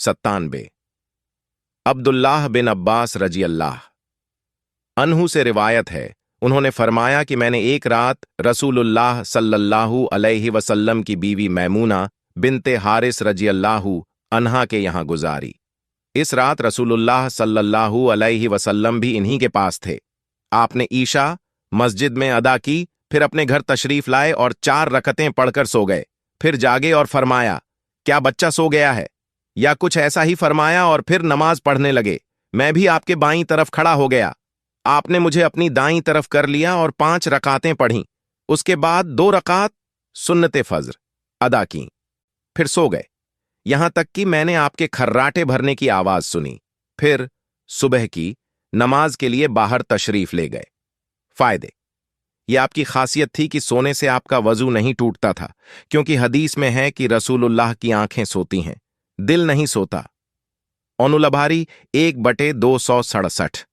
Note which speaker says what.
Speaker 1: 97। अब्दुल्लाह बिन अब्बास रजी अल्लाह अन्हु से रिवायत है, उन्होंने फरमाया कि मैंने एक रात रसूलुल्लाह सल्लल्लाहु अलैहि वसल्लम की बीवी मैमूना बिनते हारिस रजी अल्लाहु अन्हा के यहाँ गुजारी। इस रात रसूलुल्लाह सल्लल्लाहु अलैहि वसल्लम भी इन्हीं के पास थे। आपने ईशा मस्जिद में अदा की, फिर अपने घर तशरीफ लाए और 4 रकतें पढ़कर सो गए। फिर जागे और फरमाया, क्या बच्चा सो गया है? या कुछ ऐसा ही फरमाया और फिर नमाज पढ़ने लगे। मैं भी आपके बाईं तरफ खड़ा हो गया। आपने मुझे अपनी दाईं तरफ कर लिया और 5 रकातें पढ़ीं। उसके बाद 2 रकात सुन्नते फज्र अदा की, फिर सो गए। यहां तक कि मैंने आपके खर्राटे भरने की आवाज सुनी। फिर सुबह की नमाज के लिए बाहर तशरीफ ले गए। फायदे: यह आपकी खासियत थी कि सोने से आपका वजू नहीं टूटता था, क्योंकि हदीस में है कि रसूलुल्लाह की आंखें सोती हैं, दिल नहीं सोता। औनुलबारी 1/267।